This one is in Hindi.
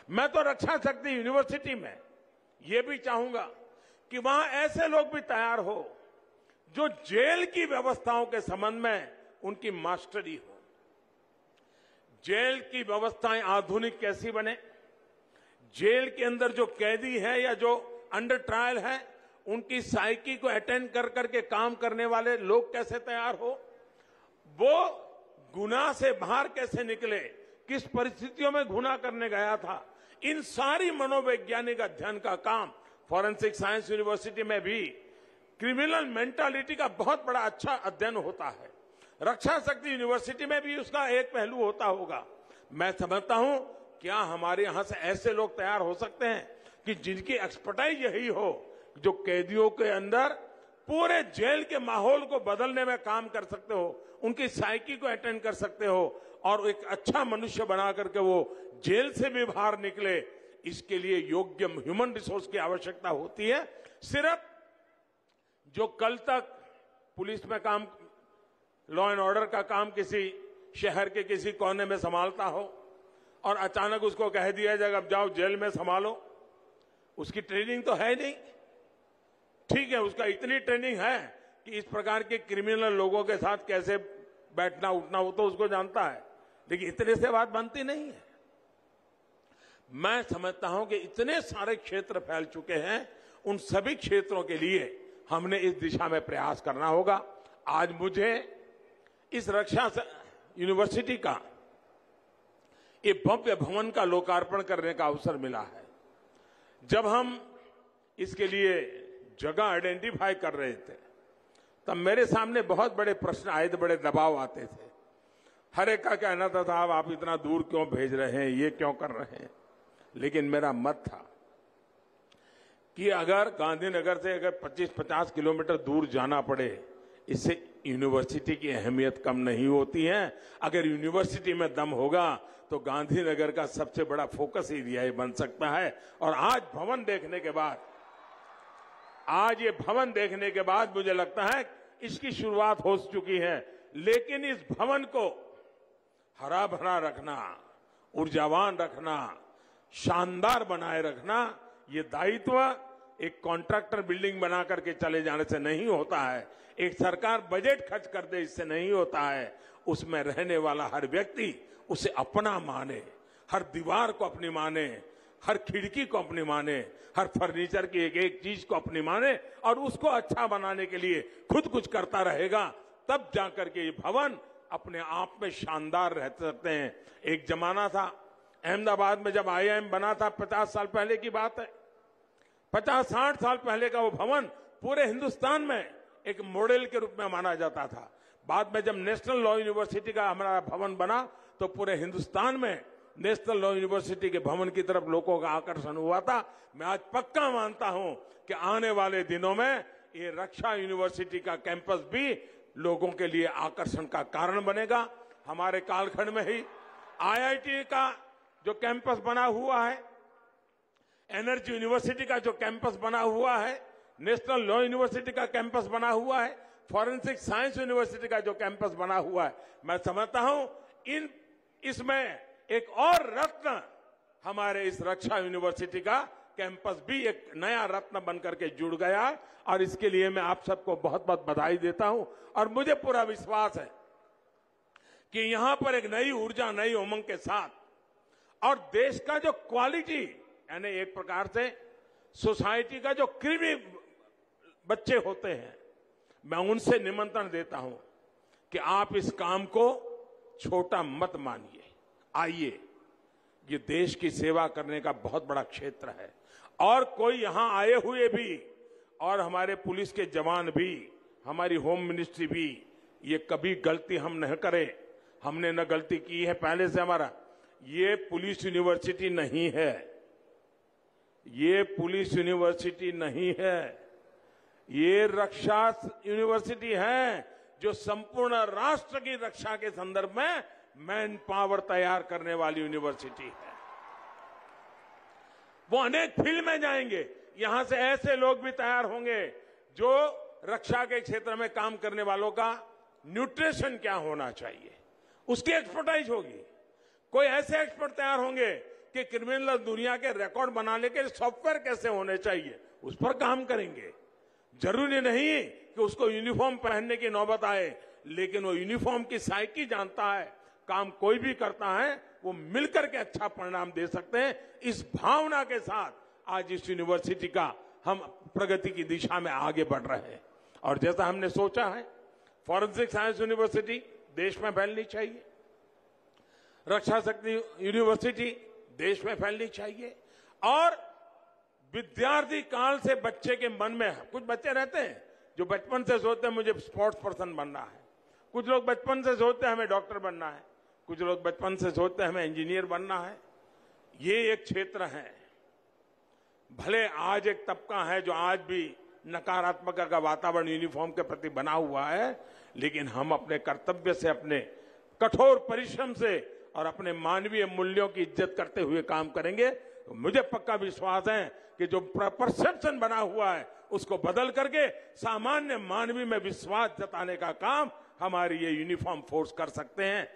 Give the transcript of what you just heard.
मैं तो रक्षा शक्ति यूनिवर्सिटी में ये भी चाहूंगा कि वहां ऐसे लोग भी तैयार हो जो जेल की व्यवस्थाओं के संबंध में उनकी मास्टरी हो। जेल की व्यवस्थाएं आधुनिक कैसी बने, जेल के अंदर जो कैदी है या जो अंडर ट्रायल है उनकी साइकी को अटेंड कर करके काम करने वाले लोग कैसे तैयार हो, वो गुनाह से बाहर कैसे निकले, किस परिस्थितियों में गुनाह करने गया था, इन सारी मनोवैज्ञानिक अध्ययन का काम फॉरेंसिक साइंस यूनिवर्सिटी में भी क्रिमिनल मेंटालिटी का बहुत बड़ा अच्छा अध्ययन होता है। रक्षा शक्ति यूनिवर्सिटी में भी उसका एक पहलू होता होगा। मैं समझता हूं क्या हमारे यहां से ऐसे लोग तैयार हो सकते हैं कि जिनकी एक्सपर्टाइज यही हो, जो कैदियों के अंदर पूरे जेल के माहौल को बदलने में काम कर सकते हो, उनकी साइकी को अटेंड कर सकते हो और एक अच्छा मनुष्य बना करके वो जेल से भी बाहर निकले। इसके लिए योग्य ह्यूमन रिसोर्स की आवश्यकता होती है। सिर्फ जो कल तक पुलिस में काम, लॉ एंड ऑर्डर का काम किसी शहर के किसी कोने में संभालता हो और अचानक उसको कह दिया जाएगा अब जाओ जेल में संभालो, उसकी ट्रेनिंग तो है नहीं। ठीक है, उसका इतनी ट्रेनिंग है कि इस प्रकार के क्रिमिनल लोगों के साथ कैसे बैठना उठना हो तो उसको जानता है, लेकिन इतने से बात बनती नहीं है। मैं समझता हूं कि इतने सारे क्षेत्र फैल चुके हैं, उन सभी क्षेत्रों के लिए हमने इस दिशा में प्रयास करना होगा। आज मुझे इस रक्षा यूनिवर्सिटी का ये भव्य भवन का लोकार्पण करने का अवसर मिला है। जब हम इसके लिए जगह आइडेंटिफाई कर रहे थे तब मेरे सामने बहुत बड़े प्रश्न आए थे, बड़े दबाव आते थे। हर एक का कहना था साहब आप इतना दूर क्यों भेज रहे हैं, ये क्यों कर रहे हैं, लेकिन मेरा मत था कि अगर गांधीनगर से अगर 25-50 किलोमीटर दूर जाना पड़े, इससे यूनिवर्सिटी की अहमियत कम नहीं होती है। अगर यूनिवर्सिटी में दम होगा तो गांधीनगर का सबसे बड़ा फोकस एरिया बन सकता है। और आज ये भवन देखने के बाद मुझे लगता है इसकी शुरुआत हो चुकी है, लेकिन इस भवन को हरा भरा रखना, ऊर्जावान रखना, शानदार बनाए रखना, ये दायित्व एक कॉन्ट्रैक्टर बिल्डिंग बना करके चले जाने से नहीं होता है, एक सरकार बजट खर्च कर दे इससे नहीं होता है। उसमें रहने वाला हर व्यक्ति उसे अपना माने, हर दीवार को अपनी माने, हर खिड़की को अपनी माने, हर फर्नीचर की एक एक चीज को अपनी माने और उसको अच्छा बनाने के लिए खुद कुछ करता रहेगा, तब जाकर के ये भवन अपने आप में शानदार रह सकते हैं। एक जमाना था अहमदाबाद में जब IIM बना था, 50 साल पहले की बात है, 50-60 साल पहले का वो भवन पूरे हिंदुस्तान में एक मॉडल के रूप में माना जाता था। बाद में जब नेशनल लॉ यूनिवर्सिटी का हमारा भवन बना तो पूरे हिंदुस्तान में नेशनल लॉ यूनिवर्सिटी के भवन की तरफ लोगों का आकर्षण हुआ था। मैं आज पक्का मानता हूं कि आने वाले दिनों में ये रक्षा यूनिवर्सिटी का कैंपस भी लोगों के लिए आकर्षण का कारण बनेगा। हमारे कालखंड में ही IIT का जो कैंपस बना हुआ है, एनर्जी यूनिवर्सिटी का जो कैंपस बना हुआ है, नेशनल लॉ यूनिवर्सिटी का कैंपस बना हुआ है, फॉरेंसिक साइंस यूनिवर्सिटी का जो कैंपस बना हुआ है, मैं समझता हूं इसमें एक और रत्न हमारे इस रक्षा यूनिवर्सिटी का कैंपस भी एक नया रत्न बनकर के जुड़ गया है और इसके लिए मैं आप सबको बहुत बहुत बधाई देता हूं। और मुझे पूरा विश्वास है कि यहां पर एक नई ऊर्जा, नई उमंग के साथ और देश का जो क्वालिटी, यानी एक प्रकार से सोसाइटी का जो कृमि बच्चे होते हैं, मैं उनसे निमंत्रण देता हूं कि आप इस काम को छोटा मत मानिए। आइए, ये देश की सेवा करने का बहुत बड़ा क्षेत्र है और कोई यहां आए हुए भी और हमारे पुलिस के जवान भी, हमारी होम मिनिस्ट्री भी, ये कभी गलती हम नहीं करें। हमने न गलती की है पहले से। हमारा ये पुलिस यूनिवर्सिटी नहीं है, ये पुलिस यूनिवर्सिटी नहीं है, ये रक्षा यूनिवर्सिटी है जो संपूर्ण राष्ट्र की रक्षा के संदर्भ में मैन पावर तैयार करने वाली यूनिवर्सिटी है। वो अनेक फील्ड में जाएंगे, यहां से ऐसे लोग भी तैयार होंगे जो रक्षा के क्षेत्र में काम करने वालों का न्यूट्रिशन क्या होना चाहिए उसकी एक्सपर्टाइज होगी। कोई ऐसे एक्सपर्ट तैयार होंगे कि क्रिमिनल दुनिया के रिकॉर्ड बनाने के सॉफ्टवेयर कैसे होने चाहिए, उस पर काम करेंगे। जरूरी नहीं कि उसको यूनिफॉर्म पहनने की नौबत आए, लेकिन वो यूनिफॉर्म की साइकी जानता है। काम कोई भी करता है वो मिलकर के अच्छा परिणाम दे सकते हैं। इस भावना के साथ आज इस यूनिवर्सिटी का हम प्रगति की दिशा में आगे बढ़ रहे हैं। और जैसा हमने सोचा है, फॉरेंसिक साइंस यूनिवर्सिटी देश में फैलनी चाहिए, रक्षा शक्ति यूनिवर्सिटी देश में फैलनी चाहिए। और विद्यार्थी काल से बच्चे के मन में, कुछ बच्चे रहते हैं जो बचपन से सोचते हैं मुझे स्पोर्ट्स पर्सन बनना है, कुछ लोग बचपन से सोचते हैं हमें डॉक्टर बनना है, कुछ लोग बचपन से सोचते हैं हमें इंजीनियर बनना है। ये एक क्षेत्र है, भले आज एक तबका है जो आज भी नकारात्मक का वातावरण यूनिफॉर्म के प्रति बना हुआ है, लेकिन हम अपने कर्तव्य से, अपने कठोर परिश्रम से और अपने मानवीय मूल्यों की इज्जत करते हुए काम करेंगे। तो मुझे पक्का विश्वास है कि जो परसेप्शन बना हुआ है उसको बदल करके सामान्य मानवीय में विश्वास जताने का काम हमारी ये यूनिफॉर्म फोर्स कर सकते हैं।